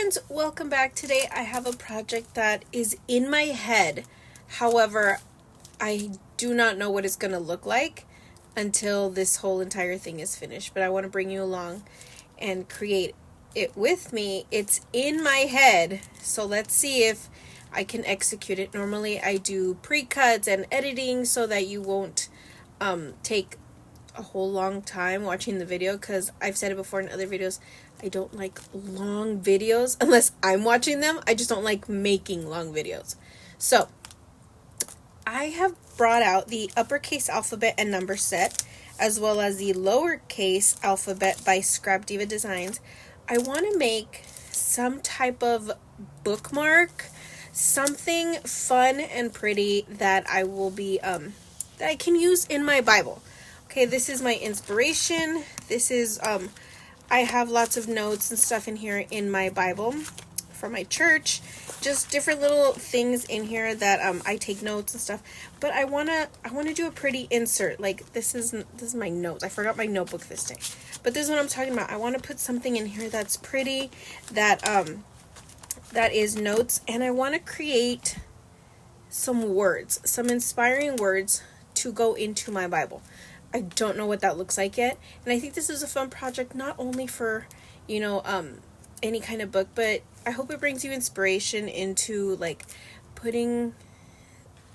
friends, welcome back. Today I have a project that is in my head. However, I do not know what it's going to look like until this whole entire thing is finished. But I want to bring you along and create it with me. It's in my head, so let's see if I can execute it. Normally I do pre-cuts and editing so that you won't take a whole long time watching the video, because I've said it before in other videos, I don't like long videos unless I'm watching them. I just don't like making long videos. So I have brought out the uppercase alphabet and number set, as well as the lowercase alphabet by ScrapDiva Designs. I want to make some type of bookmark, something fun and pretty that I will be that I can use in my Bible. Okay, this is my inspiration. This is I have lots of notes and stuff in here in my Bible from my church. Just different little things in here that I take notes and stuff. But I wanna do a pretty insert. Like this is my notes. I forgot my notebook this day. But this is what I'm talking about. I want to put something in here that's pretty, that that is notes, and I want to create some words, some inspiring words to go into my Bible. I don't know what that looks like yet, and I think this is a fun project, not only for, any kind of book, but I hope it brings you inspiration into like putting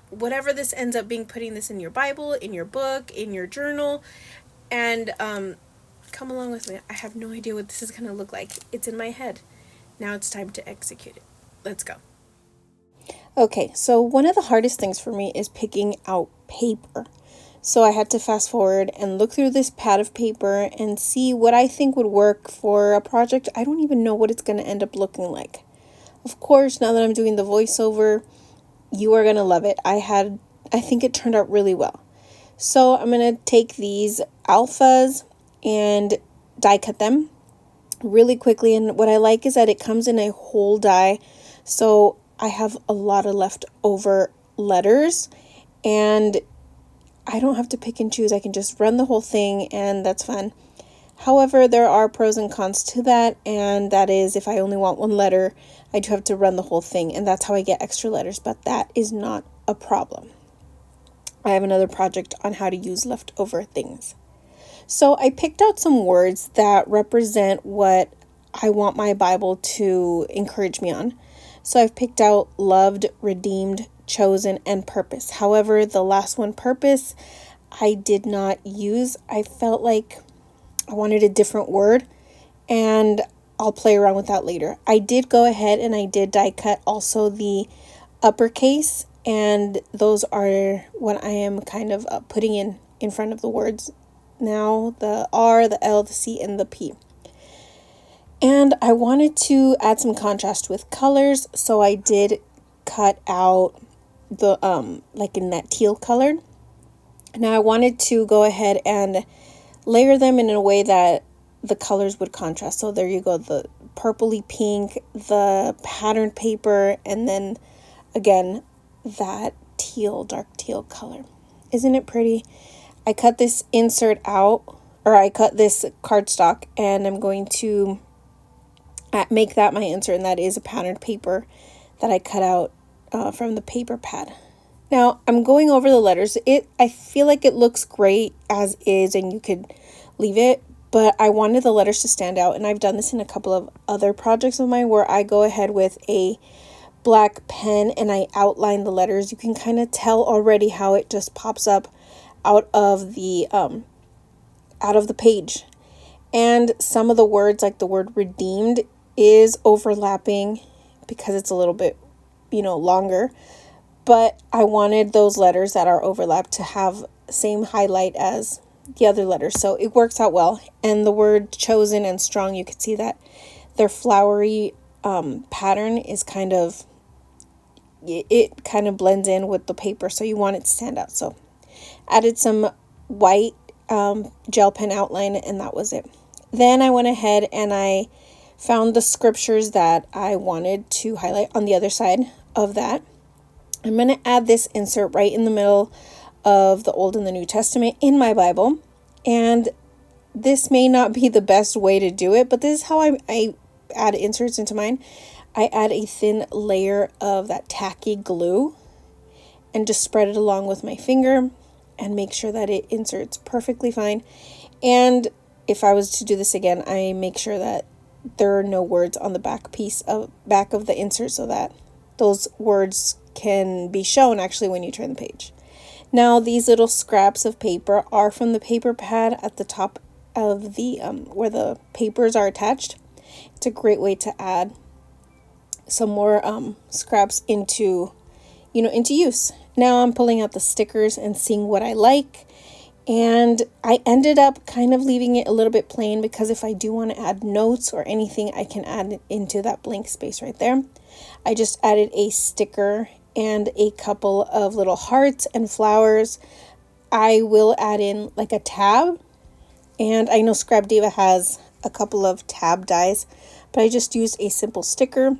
whatever this ends up being, putting this in your Bible, in your book, in your journal, and come along with me. I have no idea what this is going to look like. It's in my head. Now it's time to execute it. Let's go. Okay, so one of the hardest things for me is picking out paper. So I had to fast forward and look through this pad of paper and see what I think would work for a project. I don't even know what it's going to end up looking like. Of course, now that I'm doing the voiceover, you are going to love it. I think it turned out really well. So I'm going to take these alphas and die cut them really quickly. And what I like is that it comes in a whole die. So I have a lot of leftover letters, and I don't have to pick and choose. I can just run the whole thing, and that's fun. However, there are pros and cons to that, and that is if I only want one letter, I do have to run the whole thing, and that's how I get extra letters, but that is not a problem. I have another project on how to use leftover things. So I picked out some words that represent what I want my Bible to encourage me on. So I've picked out loved, redeemed, chosen, and purpose. However, the last one, purpose, I did not use. I felt like I wanted a different word, and I'll play around with that later. I did go ahead and I did die cut also the uppercase, and those are what I am kind of putting in front of the words now, the R, the L, the C, and the P. And I wanted to add some contrast with colors, so I did cut out the like in that teal color. Now I wanted to go ahead and layer them in a way that the colors would contrast. So there you go, the purpley pink, the patterned paper, and then again that teal, dark teal color. Isn't it pretty? I cut this insert out, or I cut this cardstock, and I'm going to make that my insert, and that is a patterned paper that I cut out from the paper pad. Now I'm going over the letters. I feel like it looks great as is, and you could leave it, but I wanted the letters to stand out, and I've done this in a couple of other projects of mine where I go ahead with a black pen and I outline the letters. You can kind of tell already how it just pops up out of the page. And some of the words, like the word redeemed, is overlapping because it's a little bit longer, but I wanted those letters that are overlapped to have same highlight as the other letters, so it works out well. And the word chosen and strong, you could see that their flowery pattern is kind of blends in with the paper, so you want it to stand out. So added some white gel pen outline, and that was it. Then I went ahead and I found the scriptures that I wanted to highlight on the other side of that. I'm going to add this insert right in the middle of the Old and the New Testament in my Bible. And this may not be the best way to do it, but this is how I add inserts into mine, I add a thin layer of that tacky glue and just spread it along with my finger and make sure that it inserts perfectly fine. And if I was to do this again, I make sure that there are no words on the back of the insert so that those words can be shown actually when you turn the page. Now these little scraps of paper are from the paper pad at the top of the where the papers are attached. It's a great way to add some more scraps into use. Now I'm pulling out the stickers and seeing what I like, and I ended up kind of leaving it a little bit plain because if I do want to add notes or anything, I can add it into that blank space right there. I just added a sticker and a couple of little hearts and flowers. I will add in like a tab, and I know ScrapDiva has a couple of tab dies, but I just used a simple sticker.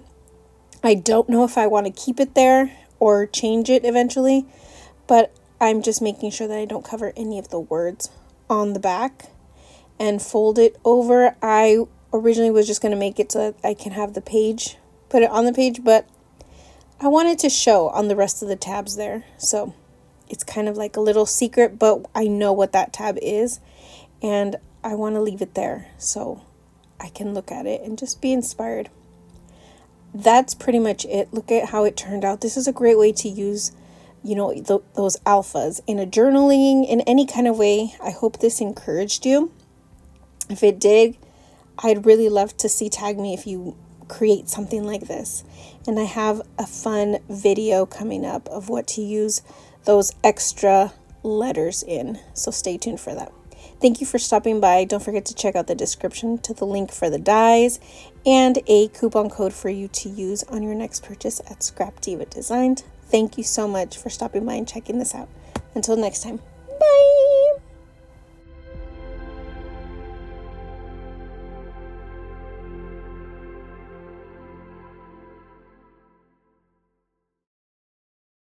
I don't know if I want to keep it there or change it eventually, but I'm just making sure that I don't cover any of the words on the back and fold it over. I originally was just going to make it so that I can have the page, put it on the page, but I wanted to show on the rest of the tabs there. So it's kind of like a little secret, but I know what that tab is and I want to leave it there so I can look at it and just be inspired. That's pretty much it. Look at how it turned out. This is a great way to use, those alphas in a journaling, in any kind of way. I hope this encouraged you. If it did, I'd really love to tag me if you create something like this. And I have a fun video coming up of what to use those extra letters in. So stay tuned for that. Thank you for stopping by. Don't forget to check out the description to the link for the dies and a coupon code for you to use on your next purchase at ScrapDiva Designs. Thank you so much for stopping by and checking this out. Until next time.